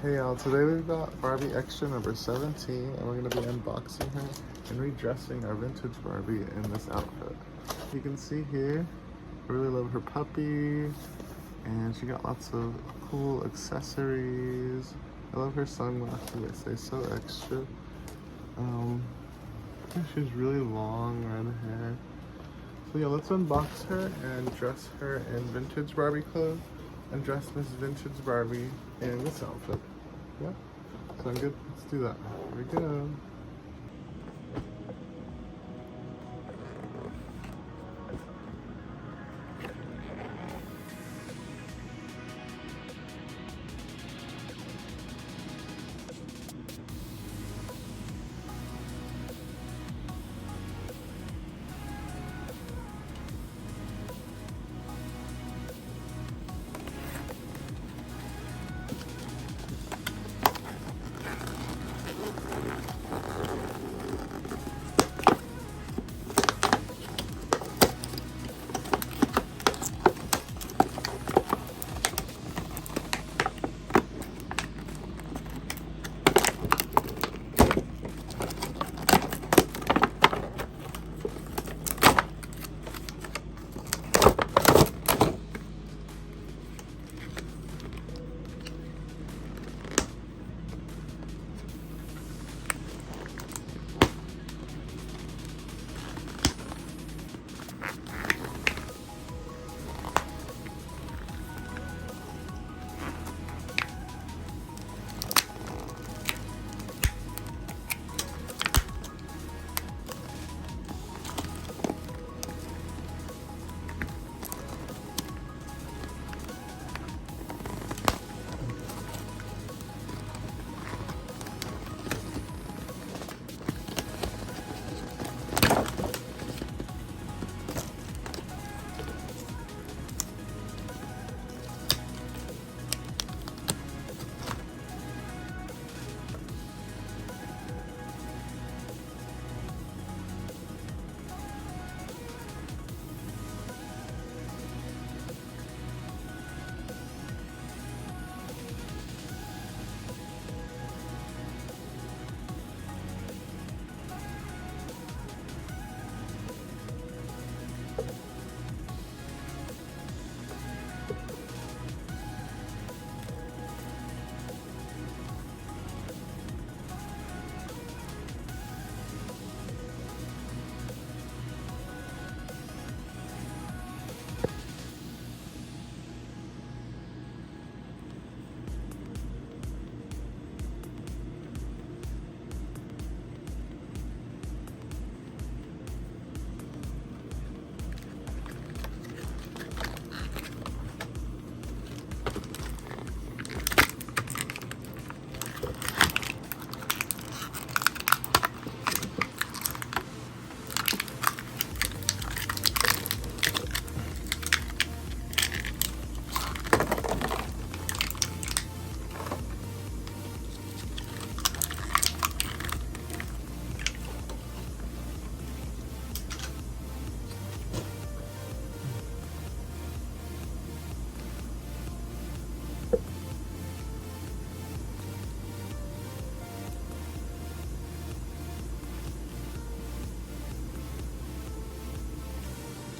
Hey y'all, today we've got Barbie Extra number 17 and we're going to be unboxing her and redressing our vintage Barbie in this outfit. You can see here, I really love her puppy and she got lots of cool accessories. I love her sunglasses, they say so extra. She has really long red hair. So yeah, let's unbox her and dress her in vintage Barbie clothes and dress Miss Vintage Barbie in this outfit. Yeah, sound good? Let's do that. Here we go.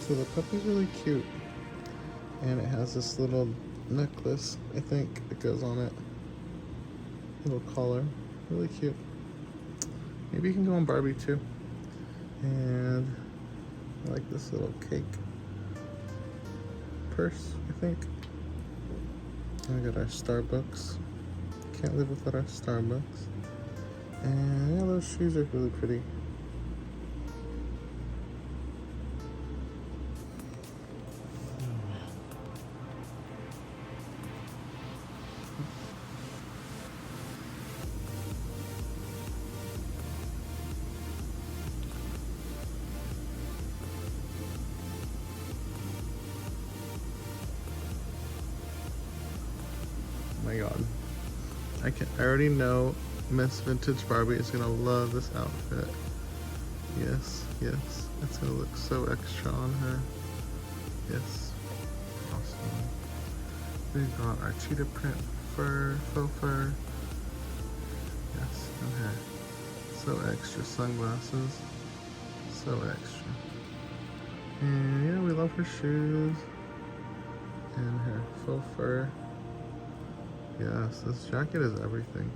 So the puppy's really cute, and it has this little necklace, I think, that goes on it. Little collar, really cute. Maybe you can go on Barbie too. And I like this little cake purse, I think. And we got our Starbucks. Can't live without our Starbucks. And yeah, those shoes are really pretty. Oh my god. I already know Miss Vintage Barbie is gonna love this outfit. Yes, yes. It's gonna look so extra on her. Yes. Awesome. We've got our cheetah print fur, faux fur, And her so extra sunglasses. So extra. And yeah, we love her shoes. And her faux fur. Yes, this jacket is everything.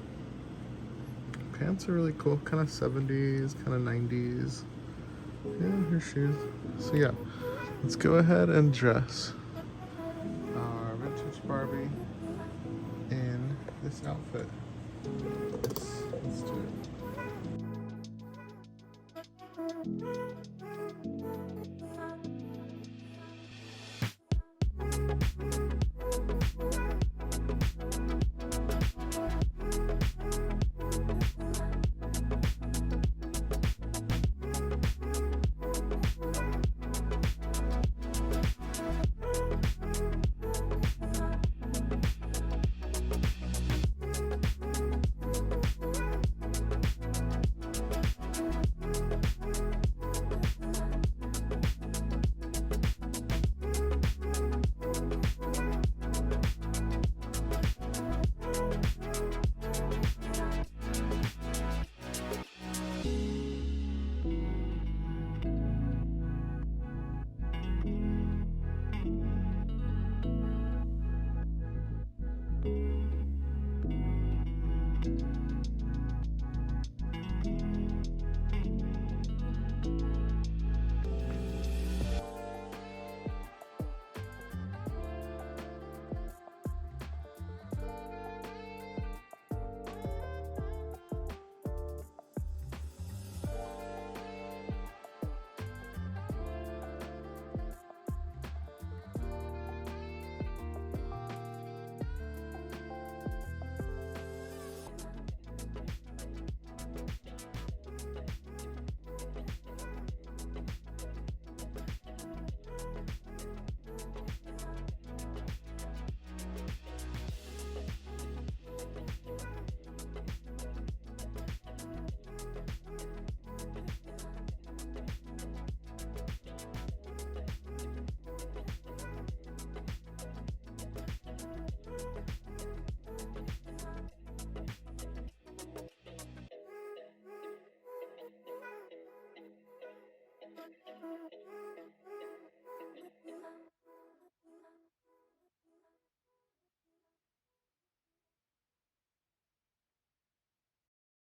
Pants are really cool, kind of 70s, kind of 90s. Yeah, her shoes. So yeah, let's go ahead and dress our vintage Barbie in this outfit. Let's do it.